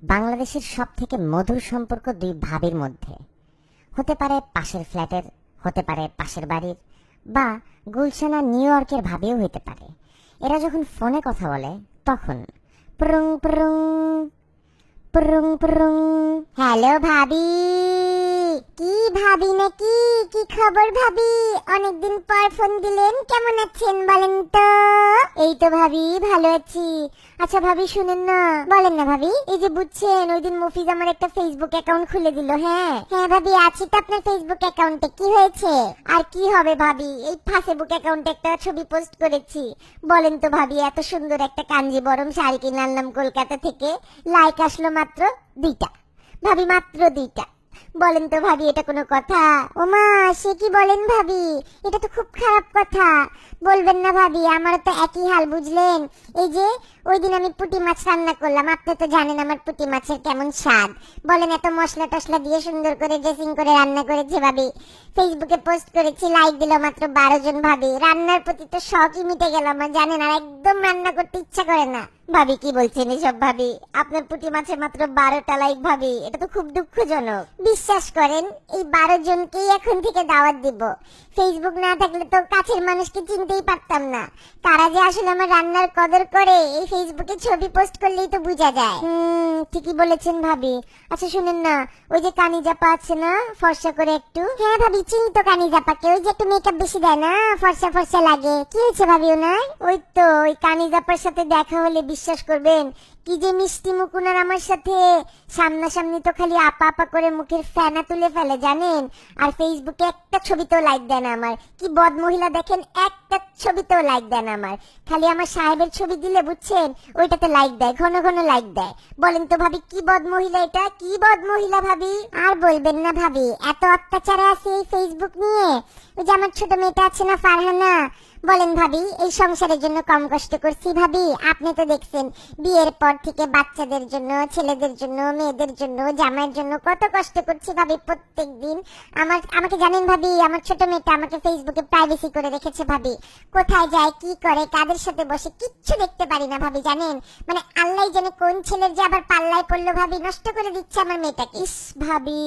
বাংলাদেশের সবথেকে মধুর সম্পর্ক দুই ভাবির মধ্যে। হতে পারে পাশের ফ্ল্যাটের, হতে পারে পাশের বাড়ির, বা গুলশানা নিউ ইয়র্কের ভাবিও হইতে পারে। এরা যখন ফোনে কথা বলে তখন প্রুং প্রুং প্রুং প্রুং। হ্যালো ভাবি। কি ভাবি নাকি? কি খবর ভাবি? অনেকদিন পর ফোন দিলেন, কেমন আছেন বলেন তো? এই তো ভাবি, ভালো আছি। আচ্ছা ভাবি শুনেন না। বলেন না ভাবি। এই যে বুঝছেন, ওই দিন মফিজ আমার একটা ফেসবুক অ্যাকাউন্ট খুলে দিল। হ্যাঁ হ্যাঁ ভাবি, আছি তো আপনার ফেসবুক অ্যাকাউন্টে। কি হয়েছে? আর কি হবে ভাবি, এই ফেসবুক অ্যাকাউন্টে একটা ছবি পোস্ট করেছি। বলেন তো ভাবি, এত সুন্দর একটা কাঞ্জিবরম শাড়ি কিনে আনলাম কলকাতা থেকে, লাইক আসলো মাত্র 2টা। ভাবি মাত্র 2টা। বলেন তো ভাবি, এটা কোনো কথা? ওমা, সে কি বলেন ভাবি, এটা তো খুব খারাপ কথা। বলবেন না ভাবি, আমারও তো একই হাল বুঝলেন। এই যে ওই দিন আমি পুঁটি মাছ রান্না করলাম, আপনি তো জানেন আমার পুঁটি মাছের কেমন স্বাদ। বলেন, এত মশলা টশলা দিয়ে সুন্দর করে ড্রেসিং করে রান্না করেছে ভাবি। ফেসবুকে পোস্ট করেছি, লাইক দিল মাত্র 12 জন ভাবি। রান্নার প্রতি তো শখই মিটে গেল আমার, জানেন, আর একদম রান্না করতে ইচ্ছা করে না। ভাবি কি বলছেন এসব ভাবি? আপনার পুঁটি মাছে মাত্র 12টা লাইক ভাবি, এটা তো খুব দুঃখজনক। বিশ্বাস করেন, এই 12 জনকেই এখন থেকে দাওয়াত দিব। ফেসবুক না থাকলে তো কাছের মানুষকে চিনতেই পারতাম না। কারা যে আসলে আমার রান্নার কদর করে, এই ফেসবুকে ছবি পোস্ট করলেই তো বোঝা যায়। ঠিকই বলেছেন ভাবি। আচ্ছা শুনেন না, ওই যে কানি জাপা আছে না, ফর্সা করে একটু? হ্যাঁ ভাবি, চিনি তো কানি জাপাকে, ওই যে একটু মেকআপ বেশি দেয় না, ফর্সা ফর্সা লাগে। কি হয়েছে ভাবি ওনার? ওই তো ওই কানি জাপার সাথে দেখা হলে বিশ্বাস করবেন, কি যে মিষ্টি মুখ ওনার আমার সাথে। সামনাসামনি তো খালি আপা আপা করে মুখের ফেনা তুলে ফেলে জানেন। আর ফেসবুকে একটা ছবিতেও লাইক দেন আমার। কি বদ মহিলা দেখেন, একটা ছবিতেও লাইক দেন আমার। খালি আমার সাহেবের ছবি দিলে বুঝছেন, ওইটাতে লাইক দেয়, ঘন ঘন লাইক দেয়। বলেন তো ভাবি, কি বদ মহিলা এটা, কি বদ মহিলা ভাবি? আর বলবেন না ভাবি, এত অত্যাচারে আছে এই ফেসবুক নিয়ে। ওই যে আমার ছোট মেয়েটা আছে না, ফারহানা, বলেন ভাবি, এই সংসারের জন্য কম কষ্ট করছি ভাবি? আপনি তো দেখছেন, বিয়ের পর থেকে বাচ্চাদের জন্য, ছেলেদের জন্য, মেয়েদের জন্য, জামাইয়ের জন্য কত কষ্ট করছি ভাবি প্রত্যেকদিন। আমাকে জানেন ভাবি, আমার ছোট মেয়েটা আমাকে ফেসবুকে প্রাইভেসি করে রেখেছে ভাবি। কোথায় যায়, কি করে, কাদের সাথে বসে, কিচ্ছু দেখতে পারি না ভাবি জানেন। মানে আল্লাহ জানে কোন ছেলের যে আবার পাল্লায় পড়লো ভাবি, নষ্ট করে দিচ্ছে আমার মেয়েটাকে। ইস ভাবি,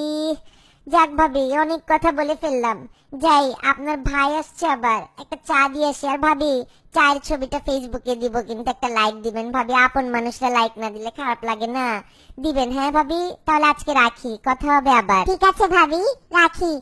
যাক ভাবি, অনেক কথা বলে ফেললাম। যাই, আপনার ভাই আসছে, আবার একটা চা দিয়ে আসি। আর ভাবি, চায়ের ছবিটা ফেসবুকে দিব, কিন্তু একটা লাইক দিবেন ভাবি। আপন মানুষরা লাইক না দিলে খারাপ লাগে না, দিবেন। হ্যাঁ ভাবি, তাহলে আজকে রাখি, কথা হবে আবার। ঠিক আছে ভাবি, রাখি।